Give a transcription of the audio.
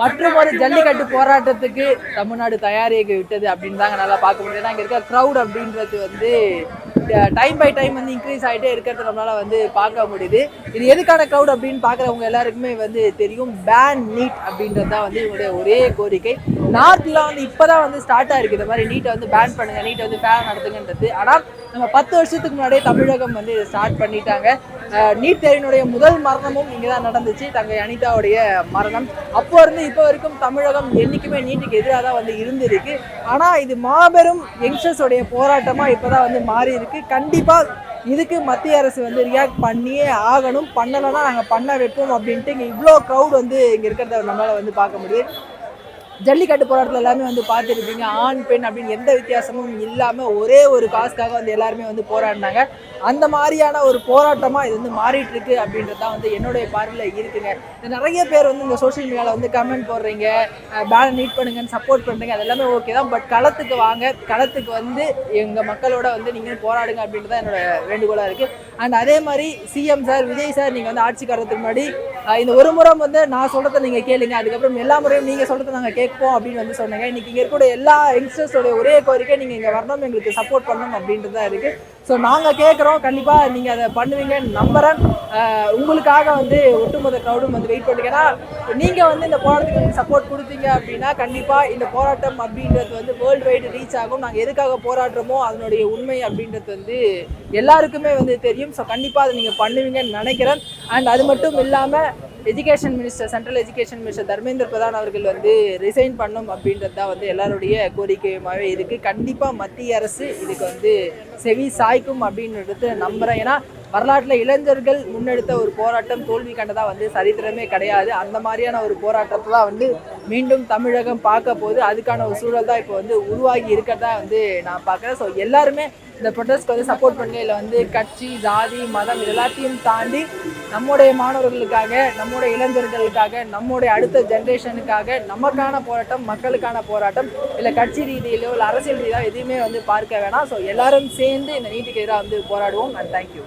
மற்றும் ஒரு ஜல்லிக்கட்டு போராட்டத்துக்கு தமிழ்நாடு தயாரிக்க விட்டது அப்படின்னு தாங்க நல்லா பார்க்க முடியுது. ஏன்னா இங்கே இருக்க க்ரௌட் அப்படின்றது வந்து டைம் பை டைம் வந்து இன்க்ரீஸ் ஆகிட்டே இருக்கிறது நம்மளால வந்து பார்க்க முடியுது. இது எதுக்கான க்ரௌட் அப்படின்னு பார்க்குறவங்க எல்லாருக்குமே வந்து தெரியும். பேன் நீட் அப்படின்றது தான் வந்து இவங்களுடைய ஒரே கோரிக்கை. நார்த்ல வந்து இப்போதான் வந்து ஸ்டார்ட் ஆயிருக்கு இந்த மாதிரி நீட்டை வந்து பேன் பண்ணுங்க, நீட்டை வந்து ஃபேன் நடத்துங்கன்றது. ஆனால் நம்ம 10 வருஷத்துக்கு முன்னாடியே தமிழகம் வந்து ஸ்டார்ட் பண்ணிட்டாங்க. நீட் தேர்வினுடைய முதல் மரணமும் இங்கே தான் நடந்துச்சு, தங்கை அனிதாவுடைய மரணம். அப்போ இருந்து இப்போ வரைக்கும் தமிழகம் என்றைக்குமே நீட்டுக்கு எதிராக தான் வந்து இருந்திருக்கு. ஆனால் இது மாபெரும் யங்ஸ்டர்ஸோடைய போராட்டமாக இப்போ தான் வந்து மாறி இருக்கு. கண்டிப்பாக இதுக்கு மத்திய அரசு வந்து ரியாக்ட் பண்ணியே ஆகணும். பண்ணலைன்னா நாங்கள் பண்ண வைப்போம் அப்படின்ட்டு இங்கே இவ்வளோ க்ரௌட் வந்து இங்கே இருக்கிறத நம்மளால் வந்து பார்க்க முடியும். ஜல்லிக்கட்டு போராட்டத்தில் எல்லாமே வந்து பார்த்துருப்பீங்க. ஆண் பெண் அப்படின்னு எந்த வித்தியாசமும் இல்லாமல் ஒரே ஒரு காசுக்காக வந்து எல்லாருமே வந்து போராடினாங்க. அந்த மாதிரியான ஒரு போராட்டமாக இது வந்து மாறிட்டு இருக்கு அப்படின்றது தான் வந்து என்னுடைய பார்வையில் இருக்குங்க. நிறைய பேர் வந்து இந்த சோஷியல் மீடியாவில் வந்து கமெண்ட் போடுறீங்க, பேனை நீட் பண்ணுங்கன்னு சப்போர்ட் பண்ணுறீங்க, அது எல்லாமே ஓகே தான். பட் களத்துக்கு வாங்க, களத்துக்கு வந்து எங்கள் மக்களோட வந்து நீங்கள் போராடுங்க அப்படின்றது தான் என்னோட வேண்டுகோளாக இருக்குது. அண்ட் அதே மாதிரி சிஎம் சார், விஜய் சார், நீங்கள் வந்து ஆட்சிக்கு வரதுக்கு முன்னாடி இந்த ஒரு முறை வந்து நான் சொல்கிறத நீங்கள் கேளுங்க, அதுக்கப்புறம் எல்லா முறையும் நீங்கள் சொல்கிறத நாங்கள் கேட்போம் அப்படின்னு வந்து சொன்னாங்க. இன்றைக்கி இங்கே இருக்கக்கூடிய எல்லா யங்ஸ்டர்ஸோட ஒரே கோரிக்கை நீங்கள் இங்கே வரணும், எங்களுக்கு சப்போர்ட் பண்ணணும் அப்படின்றது தான் இருக்குது. ஸோ நாங்கள் கேட்குறோம், கண்டிப்பாக நீங்கள் அதை பண்ணுவீங்கன்னு நம்புகிறேன். உங்களுக்காக வந்து ஒட்டுமொத்த க்ரௌடும் வந்து வெயிட் பண்ணுங்க. ஏன்னா நீங்கள் வந்து இந்த போராட்டத்துக்கு சப்போர்ட் கொடுத்தீங்க அப்படின்னா கண்டிப்பாக இந்த போராட்டம் அப்படின்றது வந்து வேர்ல்டு வைடு ரீச் ஆகும். நாங்கள் எதுக்காக போராடுறோமோ அதனுடைய உண்மை அப்படின்றது வந்து எல்லாருக்குமே வந்து தெரியும். ஸோ கண்டிப்பாக அதை நீங்கள் பண்ணுவீங்கன்னு நினைக்கிறேன். அண்ட் அது மட்டும் இல்லாமல் education minister, central education minister Dharmendra Pradhan அவர்கள் வந்து ரிசைன் பண்ணும் அப்படின்றது தான் வந்து எல்லாருடைய கோரிக்கையுமாகவே இருக்குது. கண்டிப்பாக மத்திய அரசு இதுக்கு வந்து செவி சாய்க்கும் அப்படின்றது நம்புகிறேன். ஏன்னா வரலாற்றில் இளைஞர்கள் முன்னெடுத்த ஒரு போராட்டம் தோல்வி கண்டதாக வந்து சரித்திரமே கிடையாது. அந்த மாதிரியான ஒரு போராட்டத்தை தான் வந்து மீண்டும் தமிழகம் பார்க்க போகுது. அதுக்கான ஒரு சூழல் தான் இப்போ வந்து உருவாகி இருக்கிறதா வந்து நான் பார்க்குறேன். ஸோ எல்லாருமே இந்த ப்ரொடெஸ்ட்க்கு வந்து சப்போர்ட் பண்ணி இதில் வந்து கட்சி, ஜாதி, மதம் இது எல்லாத்தையும் தாண்டி நம்முடைய மாணவர்களுக்காக, நம்முடைய இளைஞர்களுக்காக, நம்முடைய அடுத்த ஜென்ரேஷனுக்காக நமக்கான போராட்டம், மக்களுக்கான போராட்டம், இல்லை கட்சி ரீதியிலோ இல்லை அரசியல் ரீதியாக எதுவுமே வந்து பார்க்க வேணாம். ஸோ எல்லாரும் சேர்ந்து இந்த நீட்டுக்கு எதிராக வந்து போராடுவோம். And thank you.